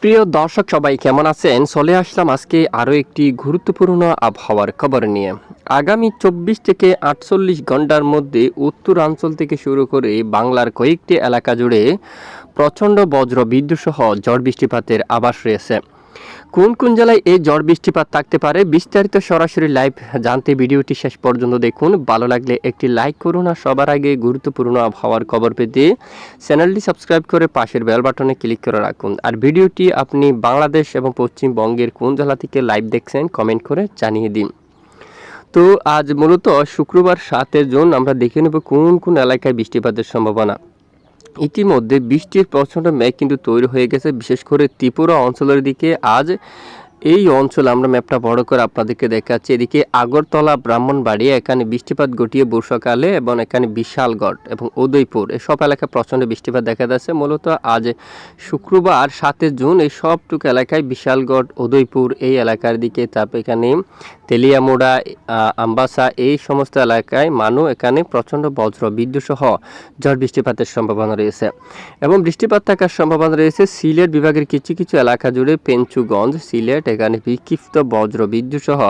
প্রিয় দর্শক সবাই কেমন আছেন? চলে আসলাম আজকে আরও একটি গুরুত্বপূর্ণ আবহাওয়ার খবর নিয়ে। আগামী 24 থেকে 48 ঘন্টার মধ্যে উত্তরাঞ্চল থেকে শুরু করে বাংলার কয়েকটি এলাকা জুড়ে প্রচণ্ড বজ্র বিদ্যুৎ সহ ঝড় বৃষ্টিপাতের আভাস রয়েছে। কোন কোন জেলায় এই ঝড় বৃষ্টিপাত থাকতে পারে বিস্তারিত সরাসরি লাইভ জানতে ভিডিওটি শেষ পর্যন্ত দেখুন। ভালো লাগলে একটি লাইক করুন আর সবার আগে গুরুত্বপূর্ণ আবহাওয়ার খবর পেতে চ্যানেলটি সাবস্ক্রাইব করে পাশের বেল বাটনে ক্লিক করে রাখুন। আর ভিডিওটি আপনি বাংলাদেশ এবং পশ্চিমবঙ্গের কোন জেলা থেকে লাইভ দেখছেন কমেন্ট করে জানিয়ে দিন। তো আজ মূলত শুক্রবার 7 জুন আমরা দেখে নেব কোন কোন এলাকায় বৃষ্টিপাতের সম্ভাবনা। ইতিমধ্যে বৃষ্টির প্রচণ্ড মেঘ কিন্তু তৈরি হয়ে গেছে, বিশেষ করে ত্রিপুরা অঞ্চলের দিকে। আজ এই অঞ্চলে আমরা ম্যাপটা বড় করে আপনাদেরকে দেখাচ্ছি। এদিকে আগরতলা, ব্রাহ্মণবাড়িয়া এখানে বৃষ্টিপাত ঘটিয়ে বর্ষাকালে, এবং এখানে বিশালগড় এবং উদয়পুর এসব এলাকায় প্রচণ্ড বৃষ্টিপাত দেখা যাচ্ছে। মূলত আজ শুক্রবার 7 জুন এই সবটুকু এলাকায় বিশালগড়, উদয়পুর এই এলাকার দিকে, তারপর এখানে তেলিয়ামুড়া, আমবাসা এই সমস্ত এলাকায় এখানে প্রচণ্ড বজ্র বিদ্যুৎ সহ ঝড় বৃষ্টিপাতের সম্ভাবনা রয়েছে। এবং বৃষ্টিপাত থাকার সম্ভাবনা রয়েছে সিলেট বিভাগের কিছু কিছু এলাকা জুড়ে, পেঞ্চুগঞ্জ, সিলেট এখানে বিক্ষিপ্ত বজ্র বিদ্যুৎ সহ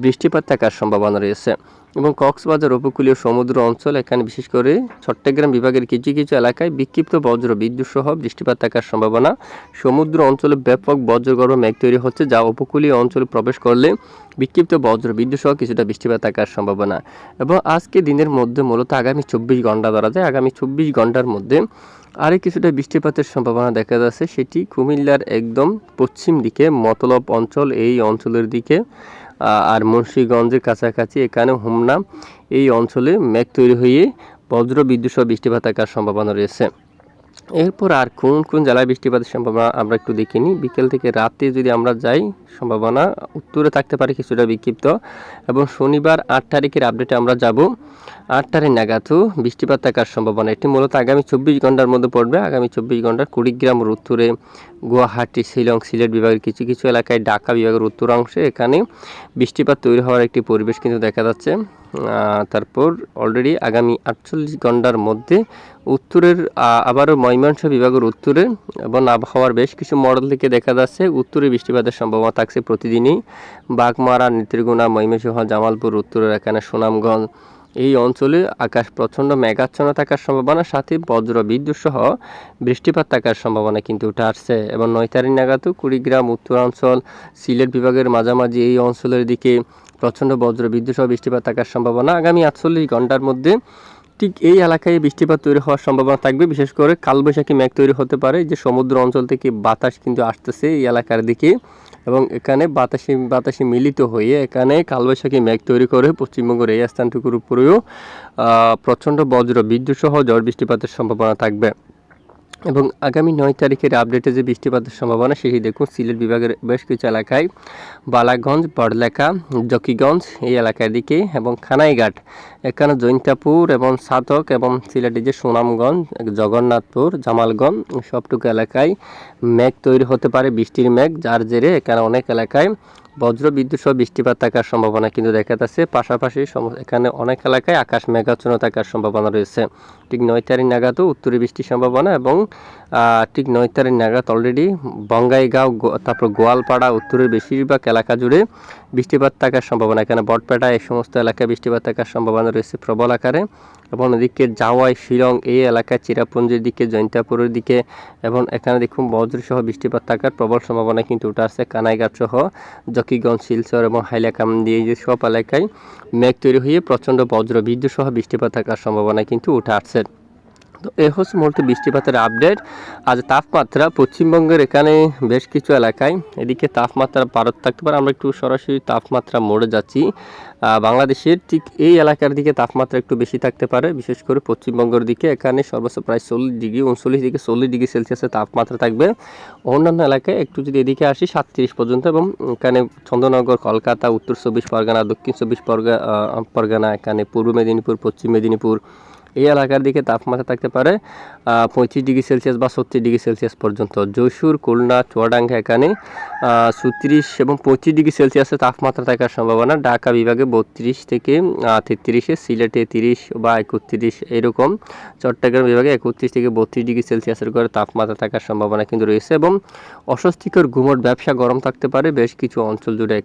বৃষ্টিপাত থাকার সম্ভাবনা রয়েছে। এবং কক্সবাজার উপকূলীয় সমুদ্র অঞ্চল, এখানে বিশেষ করে চট্টগ্রাম বিভাগের কিছু কিছু এলাকায় বিক্ষিপ্ত বজ্র বিদ্যুৎ সহ বৃষ্টিপাত থাকার সম্ভাবনা। সমুদ্র অঞ্চলে ব্যাপক বজ্রগর্ভ মেঘ তৈরি হচ্ছে, যা উপকূলীয় অঞ্চলে প্রবেশ করলে বিক্ষিপ্ত বজ্র বিদ্যুৎ সহ কিছুটা বৃষ্টিপাত থাকার সম্ভাবনা। এবং আজকে দিনের মধ্যে মূলত আগামী 24 ঘন্টা ধরা যায়, আগামী 24 ঘন্টার মধ্যে আরে কিছুটা বৃষ্টিপাতের সম্ভাবনা দেখা যাচ্ছে। সেটি কুমিল্লার একদম পশ্চিম দিকে মতলব অঞ্চল, এই অঞ্চলের দিকে, আর মুন্সিগঞ্জের কাছাকাছি এখানে হোমনা এই অঞ্চলে মেঘ তৈরি হয়ে বজ্র বিদ্যুৎ সহ বৃষ্টিপাত থাকার সম্ভাবনা রয়েছে। এরপর আর কোন কোন জেলায় বৃষ্টিপাতের সম্ভাবনা আমরা একটু দেখে নিই। বিকেল থেকে রাতে যদি আমরা যাই, সম্ভাবনা উত্তরে থাকতে পারে কিছুটা বিক্ষিপ্ত। এবং শনিবার 8 তারিখের আপডেটে আমরা যাব। 8 তারিখ নাগাদও বৃষ্টিপাত থাকার সম্ভাবনা, এটি মূলত আগামী 24 ঘন্টার মধ্যে পড়বে। আগামী 24 ঘন্টার কুড়িগ্রামের উত্তরে, গুয়াহাটি, শিলং, সিলেট বিভাগের কিছু কিছু এলাকায়, ঢাকা বিভাগের উত্তরাংশে এখানে বৃষ্টিপাত তৈরি হওয়ার একটি পরিবেশ কিন্তু দেখা যাচ্ছে। তারপর অলরেডি আগামী 48 ঘন্টার মধ্যে উত্তরের আবারও ময়মনসিংহ বিভাগের উত্তরে এবং আবহাওয়ার বেশ কিছু মডেল থেকে দেখা যাচ্ছে উত্তরে বৃষ্টিপাতের সম্ভাবনা থাকছে প্রতিদিনই। বাগমারা, নেত্রীগুনা, ময়মনসিংহ, জামালপুর উত্তরের এখানে সুনামগঞ্জ এই অঞ্চলে আকাশ প্রচণ্ড মেঘাচ্ছন্ন থাকার সম্ভাবনা, সাথে বজ্র বিদ্যুৎ সহ বৃষ্টিপাত থাকার সম্ভাবনা কিন্তু উঠে আসছে। এবং 9 তারিখ নাগাদও কুড়িগ্রাম উত্তরাঞ্চল, সিলেট বিভাগের মাঝামাঝি এই অঞ্চলের দিকে প্রচণ্ড বজ্র বিদ্যুৎ সহ বৃষ্টিপাত থাকার সম্ভাবনা। আগামী 48 ঘন্টার মধ্যে ঠিক এই এলাকায় বৃষ্টিপাত তৈরি হওয়ার সম্ভাবনা থাকবে। বিশেষ করে কালবৈশাখী মেঘ তৈরি হতে পারে, যে সমুদ্র অঞ্চল থেকে বাতাস কিন্তু আসতেছে এই এলাকার দিকে, এবং এখানে বাতাসে মিলিত হয়ে এখানে কালবৈশাখী মেঘ তৈরি করে পশ্চিমবঙ্গের এই স্থানটুকুর উপরেও প্রচণ্ড বজ্র বিদ্যুৎ সহ ঝড় বৃষ্টিপাতের সম্ভাবনা থাকবে। এবং আগামী 9 তারিখের আপডেটে যে বৃষ্টিপাতের সম্ভাবনা সেটি দেখুন। সিলেট বিভাগের বেশ কিছু এলাকায়, বালাগঞ্জ, বড়লেখা, জকিগঞ্জ এই এলাকার দিকে, এবং খানাইঘাট এখানে জৈন্তাপুর এবং সাতক, এবং সিলেটের যে সুনামগঞ্জ, জগন্নাথপুর, জামালগঞ্জ সবটুকু এলাকায় মেঘ তৈরি হতে পারে, বৃষ্টির মেঘ, যার জেরে এখানে অনেক এলাকায় বজ্র বিদ্যুৎ সহ বৃষ্টিপাত থাকার সম্ভাবনা কিন্তু দেখা যাচ্ছে। পাশাপাশি এখানে অনেক এলাকায় আকাশ মেঘাচ্ছন্ন থাকার সম্ভাবনা রয়েছে। ঠিক 9 তারিখ নাগাদও উত্তরে বৃষ্টির সম্ভাবনা, এবং ঠিক 9 তারিখ নাগাদ অলরেডি বঙ্গাইগাঁও, তারপর গোয়ালপাড়া উত্তরের বেশিরভাগ এলাকা জুড়ে বৃষ্টিপাত থাকার সম্ভাবনা। এখানে বটপেটা এই সমস্ত এলাকায় বৃষ্টিপাত থাকার সম্ভাবনা রয়েছে প্রবল আকারে। এবং এদিকে জাওয়াই, শিলং এই এলাকায়, চিরাপুঞ্জির দিকে, জৈন্তাপুরের দিকে, এবং এখানে দেখুন বজ্রসহ বৃষ্টিপাত থাকার প্রবল সম্ভাবনা কিন্তু উঠে আসছে। কানাইঘাট সহ জকিগঞ্জ, শিলচর এবং হাইলাকান্দি এই যে সব এলাকায় মেঘ তৈরি হয়ে প্রচণ্ড বজ্র বিদ্যুৎ সহ বৃষ্টিপাত থাকার সম্ভাবনা কিন্তু উঠে আসছে। তো এ হচ্ছে মূলত বৃষ্টিপাতের আপডেট। আজ তাপমাত্রা পশ্চিমবঙ্গের এখানে বেশ কিছু এলাকায় এদিকে তাপমাত্রা ভারত থাকতে পারে। আমরা একটু সরাসরি তাপমাত্রা মোড়ে যাচ্ছি। বাংলাদেশের ঠিক এই এলাকার দিকে তাপমাত্রা একটু বেশি থাকতে পারে, বিশেষ করে পশ্চিমবঙ্গের দিকে। এখানে সর্বোচ্চ প্রায় 40 ডিগ্রি, 39 থেকে 40 ডিগ্রি সেলসিয়াসের তাপমাত্রা থাকবে। অন্যান্য এলাকায় একটু যদি এদিকে আসি 37 পর্যন্ত। এবং এখানে চন্দ্রনগর, কলকাতা, উত্তর 24 পরগনা, দক্ষিণ 24 পরগনা, এখানে পূর্ব মেদিনীপুর, পশ্চিম মেদিনীপুর, এই এলাকার দিকে তাপমাত্রা থাকতে পারে 35°C বা 36°C পর্যন্ত। যশোর, খুলনা, চুয়াডাঙ্গা এখানে 36 এবং 25°C তাপমাত্রা থাকার সম্ভাবনা। ঢাকা বিভাগে 32 থেকে 33, সিলেটে 30 বা 31 এরকম। চট্টগ্রাম বিভাগে 31 থেকে 32°C করে তাপমাত্রা থাকার সম্ভাবনা কিন্তু রয়েছে এবং অস্বস্তিকর গুমোট ব্যবসা গরম থাকতে পারে বেশ কিছু অঞ্চল জুড়ে।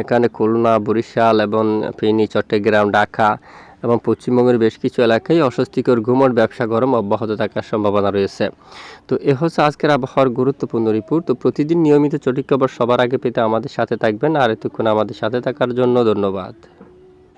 এখানে খুলনা, বরিশাল এবং ফেনী, চট্টগ্রাম, ঢাকা এবং পশ্চিমবঙ্গের বেশ কিছু এলাকায় অস্বস্তিকর গুমোট ব্যবসা গরম অব্যাহত থাকার সম্ভাবনা রয়েছে। তো এ হচ্ছে আজকের আবহাওয়ার গুরুত্বপূর্ণ রিপোর্ট। তো প্রতিদিন নিয়মিত সঠিক খবর সবার আগে পেতে আমাদের সাথে থাকবেন, আর এতক্ষণ আমাদের সাথে থাকার জন্য ধন্যবাদ।